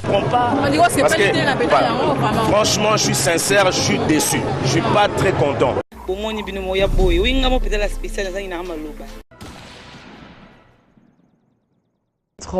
Parce que, voilà, franchement, je suis sincère, je suis déçu. Je suis pas très content.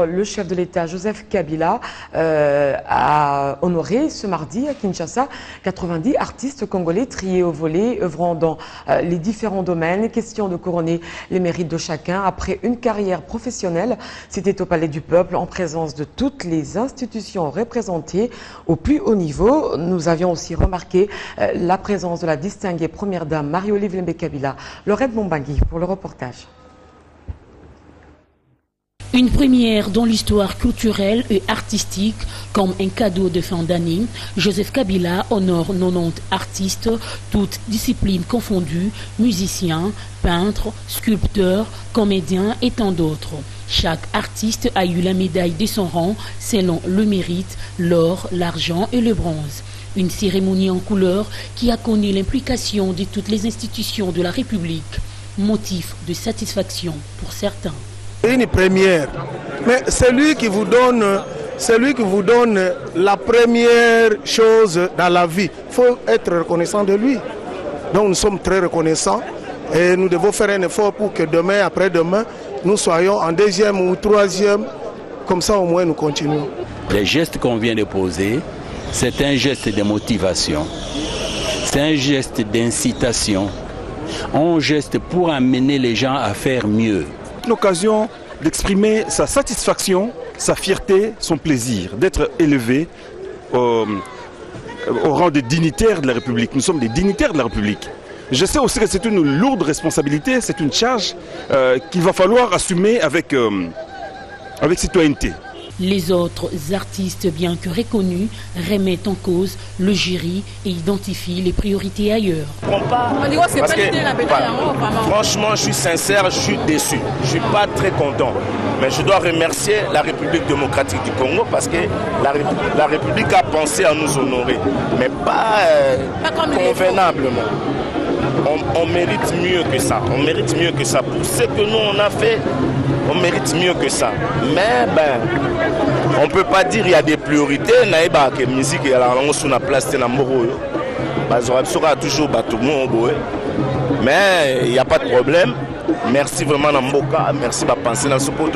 Le chef de l'État, Joseph Kabila, a honoré ce mardi à Kinshasa 90 artistes congolais triés au volet, œuvrant dans les différents domaines. Question de couronner les mérites de chacun après une carrière professionnelle. C'était au Palais du Peuple, en présence de toutes les institutions représentées au plus haut niveau. Nous avions aussi remarqué la présence de la distinguée première dame Marie-Olive Lembe Kabila. Lorette Mombangui pour le reportage. Une première dans l'histoire culturelle et artistique, comme un cadeau de fin d'année, Joseph Kabila honore 90 artistes, toutes disciplines confondues, musiciens, peintres, sculpteurs, comédiens et tant d'autres. Chaque artiste a eu la médaille de son rang selon le mérite, l'or, l'argent et le bronze. Une cérémonie en couleur qui a connu l'implication de toutes les institutions de la République. Motif de satisfaction pour certains. C'est une première, mais celui qui vous donne la première chose dans la vie, il faut être reconnaissant de lui. Donc nous sommes très reconnaissants et nous devons faire un effort pour que demain, après-demain, nous soyons en deuxième ou troisième, comme ça au moins nous continuons. Les gestes qu'on vient de poser, c'est un geste de motivation, c'est un geste d'incitation, un geste pour amener les gens à faire mieux. L'occasion d'exprimer sa satisfaction, sa fierté, son plaisir, d'être élevé au rang de dignitaires de la République. Nous sommes des dignitaires de la République. Je sais aussi que c'est une lourde responsabilité, c'est une charge qu'il va falloir assumer avec citoyenneté. Les autres artistes, bien que reconnus, remettent en cause le jury et identifient les priorités ailleurs. Parce que, voilà, franchement, je suis sincère, je suis déçu. Je suis pas très content. Mais je dois remercier la République démocratique du Congo parce que la République a pensé à nous honorer, mais pas convenablement. On mérite mieux que ça. On mérite mieux que ça. Pour ce que nous on a fait, on mérite mieux que ça. Mais on ne peut pas dire qu'il y a des priorités. La musique est sur la place de Namoro. Toujours mais il n'y a pas de problème. Merci vraiment Namboka. Merci pour penser dans ce pot.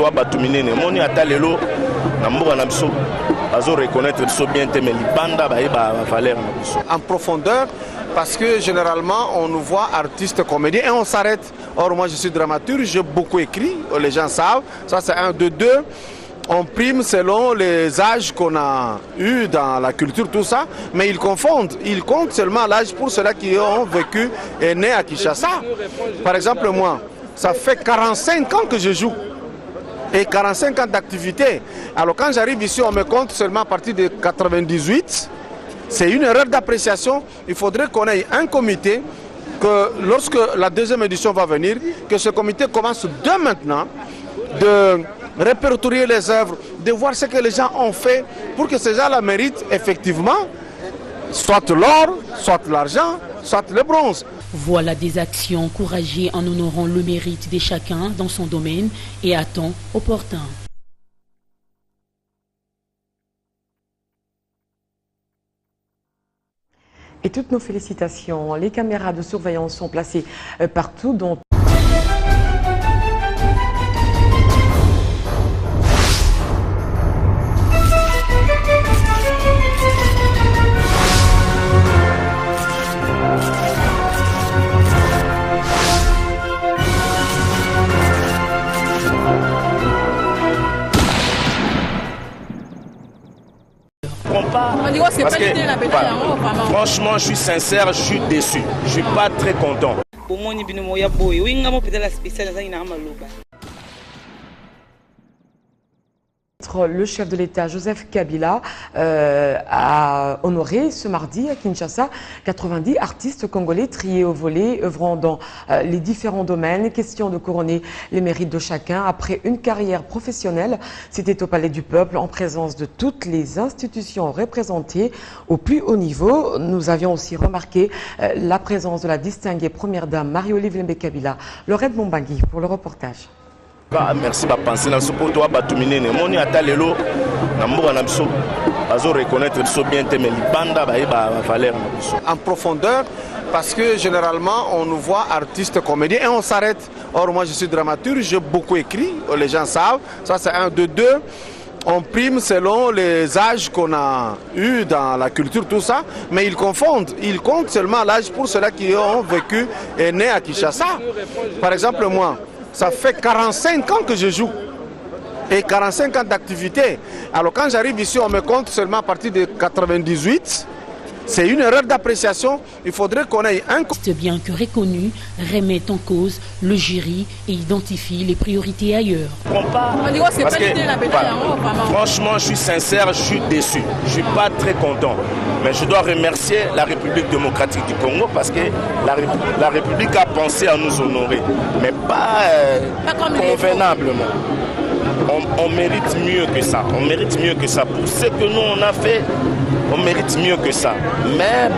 En profondeur, parce que généralement on nous voit artistes, comédiens et on s'arrête. Or moi je suis dramaturge, j'ai beaucoup écrit, les gens savent, ça c'est un, deux. On prime selon les âges qu'on a eu dans la culture, tout ça, mais ils confondent. Ils comptent seulement l'âge pour ceux-là qui ont vécu et nés à Kinshasa. Par exemple moi, ça fait 45 ans que je joue. Et 45 ans d'activité. Alors quand j'arrive ici, on me compte seulement à partir de 98. C'est une erreur d'appréciation. Il faudrait qu'on ait un comité, que lorsque la deuxième édition va venir, que ce comité commence dès maintenant de répertorier les œuvres, de voir ce que les gens ont fait pour que ces gens-là méritent effectivement soit l'or, soit l'argent, soit le bronze. Voilà des actions encouragées en honorant le mérite de chacun dans son domaine et à temps opportun. Et toutes nos félicitations. Les caméras de surveillance sont placées partout, dont parce que, voilà, franchement, je suis sincère, je suis déçu. Je suis pas très content. Le chef de l'État, Joseph Kabila, a honoré ce mardi à Kinshasa 90 artistes congolais triés au volet, œuvrant dans les différents domaines. Question de couronner les mérites de chacun après une carrière professionnelle. C'était au Palais du Peuple, en présence de toutes les institutions représentées au plus haut niveau. Nous avions aussi remarqué la présence de la distinguée première dame Marie-Olive Lembe Kabila. Lorette Mombangui pour le reportage. Merci pour penser dans ce pot. reconnaître ce bien mais banda valeur en profondeur, parce que généralement on nous voit artistes, comédiens et on s'arrête. Or moi je suis dramaturge, j'ai beaucoup écrit, les gens savent, ça c'est un de deux. On prime selon les âges qu'on a eu dans la culture, tout ça, mais ils confondent. Ils comptent seulement l'âge pour ceux-là qui ont vécu et né à Kinshasa. Par exemple moi, ça fait 45 ans que je joue. Et 45 ans d'activité. Alors quand j'arrive ici, on me compte seulement à partir de 98. C'est une erreur d'appréciation. Il faudrait qu'on ait un... Bien que reconnu, remet en cause le jury et identifie les priorités ailleurs. Parce que, franchement, je suis sincère, je suis déçu. Je ne suis pas très content. Mais je dois remercier la République démocratique du Congo parce que la République a pensé à nous honorer. Mais pas convenablement. On mérite mieux que ça. On mérite mieux que ça. Pour ce que nous on a fait, on mérite mieux que ça. Mais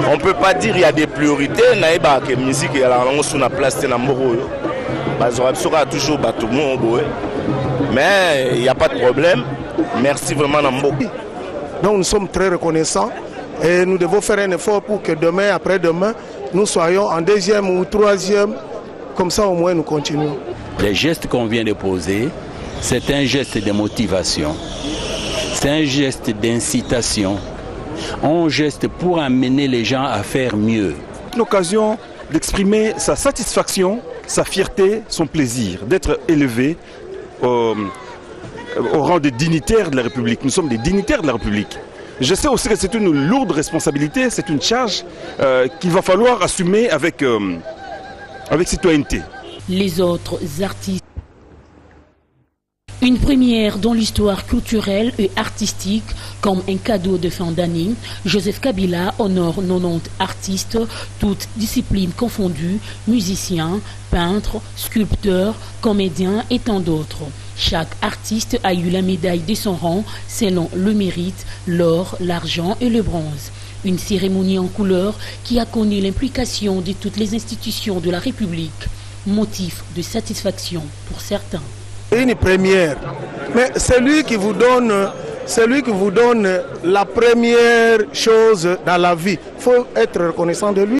on ne peut pas dire qu'il y a des priorités. Que la musique est sur la place de Namoro. Toujours mais il n'y a pas de problème. Merci vraiment Nambo. Donc nous sommes très reconnaissants et nous devons faire un effort pour que demain, après-demain, nous soyons en deuxième ou troisième. Comme ça au moins nous continuons. Les gestes qu'on vient de poser, c'est un geste de motivation, c'est un geste d'incitation, un geste pour amener les gens à faire mieux. L'occasion d'exprimer sa satisfaction, sa fierté, son plaisir, d'être élevé au rang de dignitaires de la République. Nous sommes des dignitaires de la République. Je sais aussi que c'est une lourde responsabilité, c'est une charge qu'il va falloir assumer avec citoyenneté. Les autres artistes. Une première dans l'histoire culturelle et artistique, comme un cadeau de fin d'année, Joseph Kabila honore 90 artistes, toutes disciplines confondues, musiciens, peintres, sculpteurs, comédiens et tant d'autres. Chaque artiste a eu la médaille de son rang selon le mérite, l'or, l'argent et le bronze. Une cérémonie en couleur qui a connu l'implication de toutes les institutions de la République. Motif de satisfaction pour certains. Une première, mais celui qui vous donne la première chose dans la vie, il faut être reconnaissant de lui.